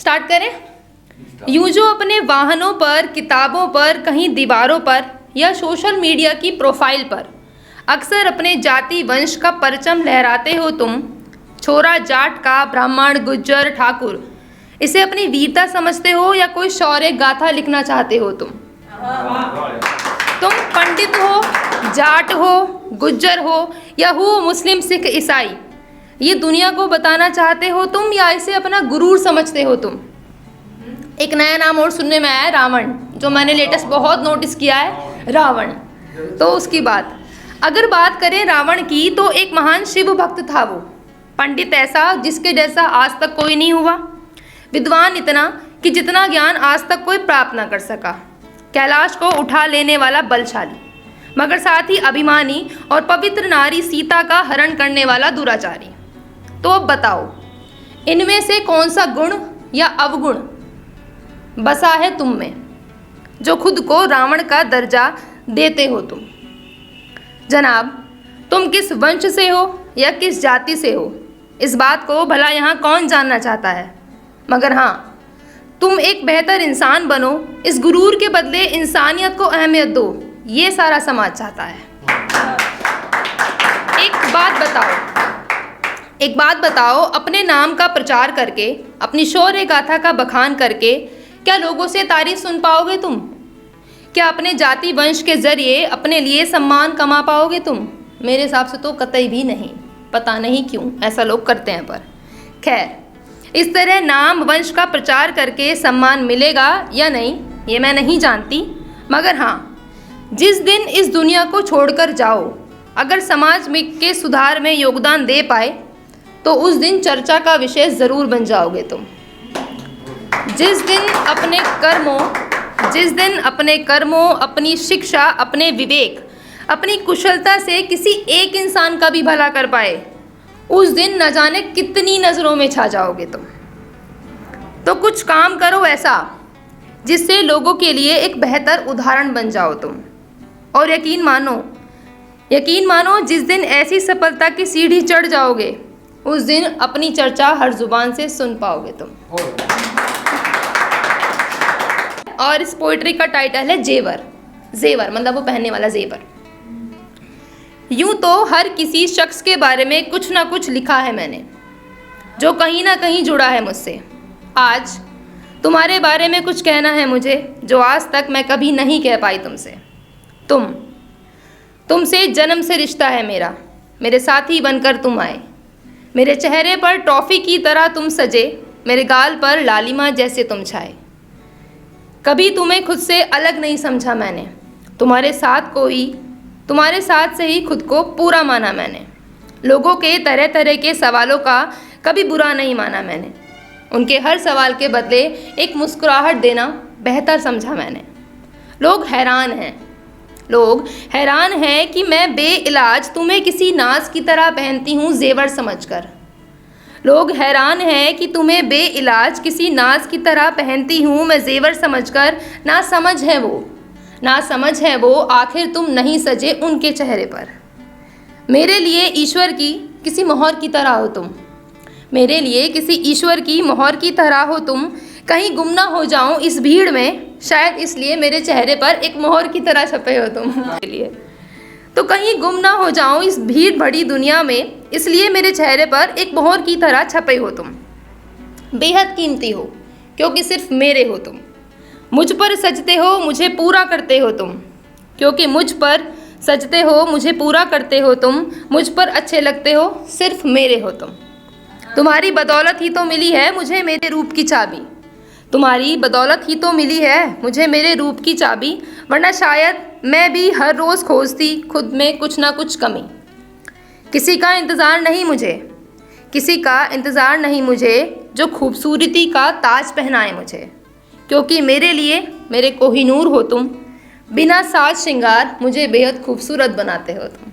Start करें। यूं जो अपने वाहनों पर, किताबों पर, कहीं दीवारों पर या सोशल मीडिया की प्रोफाइल पर अक्सर अपने जाति वंश का परचम लहराते हो तुम, छोरा जाट का, ब्राह्मण, गुज्जर, ठाकुर, इसे अपनी वीरता समझते हो या कोई शौर्य गाथा लिखना चाहते हो तुम पंडित हो, जाट हो, गुज्जर हो या हो मुस्लिम, सिख, ईसाई, ये दुनिया को बताना चाहते हो तुम या इसे अपना गुरूर समझते हो तुम। एक नया नाम और सुनने में आया है, रावण, जो मैंने लेटेस्ट बहुत नोटिस किया है, रावण। तो उसकी बात अगर बात करें रावण की, तो एक महान शिव भक्त था वो, पंडित ऐसा जिसके जैसा आज तक कोई नहीं हुआ, विद्वान इतना कि जितना ज्ञान आज तक कोई प्राप्त ना कर सका, कैलाश को उठा लेने वाला बलशाली, मगर साथ ही अभिमानी और पवित्र नारी सीता का हरण करने वाला दुराचारी। तो अब बताओ, इनमें से कौन सा गुण या अवगुण बसा है तुम में, जो खुद को रावण का दर्जा देते हो तुम? जनाब, तुम किस वंश से हो या किस जाति से हो, इस बात को भला यहाँ कौन जानना चाहता है, मगर हाँ, तुम एक बेहतर इंसान बनो, इस गुरूर के बदले इंसानियत को अहमियत दो, ये सारा समाज चाहता है। एक बात बताओ, अपने नाम का प्रचार करके, अपनी शौर्य गाथा का बखान करके क्या लोगों से तारीफ सुन पाओगे तुम? क्या अपने जाति वंश के जरिए अपने लिए सम्मान कमा पाओगे तुम? मेरे हिसाब से तो कतई भी नहीं। पता नहीं क्यों ऐसा लोग करते हैं, पर खैर, इस तरह नाम वंश का प्रचार करके सम्मान मिलेगा या नहीं, ये मैं नहीं जानती, मगर हाँ, जिस दिन इस दुनिया को छोड़कर जाओ, अगर समाज में के सुधार में योगदान दे पाए तो उस दिन चर्चा का विषय ज़रूर बन जाओगे तुम। जिस दिन अपने कर्मों, अपनी शिक्षा, अपने विवेक, अपनी कुशलता से किसी एक इंसान का भी भला कर पाए, उस दिन न जाने कितनी नज़रों में छा जाओगे तुम। तो कुछ काम करो ऐसा जिससे लोगों के लिए एक बेहतर उदाहरण बन जाओ तुम। और यकीन मानो जिस दिन ऐसी सफलता की सीढ़ी चढ़ जाओगे, उस दिन अपनी चर्चा हर जुबान से सुन पाओगे तुम। और इस पोइट्री का टाइटल है जेवर। जेवर मतलब वो पहनने वाला जेवर। यूं तो हर किसी शख्स के बारे में कुछ ना कुछ लिखा है मैंने, जो कहीं ना कहीं जुड़ा है मुझसे। आज तुम्हारे बारे में कुछ कहना है मुझे, जो आज तक मैं कभी नहीं कह पाई तुमसे। तुमसे जन्म से रिश्ता है मेरा, मेरे साथी बनकर तुम आए, मेरे चेहरे पर टॉफ़ी की तरह तुम सजे, मेरे गाल पर लालिमा जैसे तुम छाए। कभी तुम्हें खुद से अलग नहीं समझा मैंने, तुम्हारे साथ से ही खुद को पूरा माना मैंने। लोगों के तरह तरह के सवालों का कभी बुरा नहीं माना मैंने, उनके हर सवाल के बदले एक मुस्कुराहट देना बेहतर समझा मैंने। लोग हैरान हैं कि मैं बेइलाज तुम्हें किसी नाज की तरह पहनती हूँ जेवर समझकर। लोग हैरान हैं कि तुम्हें बेइलाज किसी नाज की तरह पहनती हूँ मैं जेवर समझकर। ना समझ है वो आखिर तुम नहीं सजे उनके चेहरे पर। मेरे लिए ईश्वर की किसी मोहर की तरह हो तुम, मेरे लिए किसी ईश्वर की मोहर की तरह हो तुम। कहीं गुम ना हो जाऊं इस भीड़ में, शायद इसलिए मेरे चेहरे पर एक मोहर की तरह छपे हो तुम। तो कहीं गुम ना हो जाऊं इस भीड़ भरी दुनिया में, इसलिए मेरे चेहरे पर एक मोहर की तरह छपे हो तुम। बेहद कीमती हो क्योंकि सिर्फ मेरे हो तुम, मुझ पर सजते हो मुझे पूरा करते हो तुम, क्योंकि मुझ पर सजते हो मुझे पूरा करते हो तुम। मुझ पर अच्छे लगते हो सिर्फ मेरे हो तुम। तुम्हारी बदौलत ही तो मिली है मुझे मेरे रूप की चाबी, तुम्हारी बदौलत ही तो मिली है मुझे मेरे रूप की चाबी, वरना शायद मैं भी हर रोज़ खोजती खुद में कुछ ना कुछ कमी। किसी का इंतज़ार नहीं मुझे जो खूबसूरती का ताज पहनाए मुझे, क्योंकि मेरे लिए मेरे कोहिनूर हो तुम। बिना साज श्रृंगार मुझे बेहद खूबसूरत बनाते हो तुम।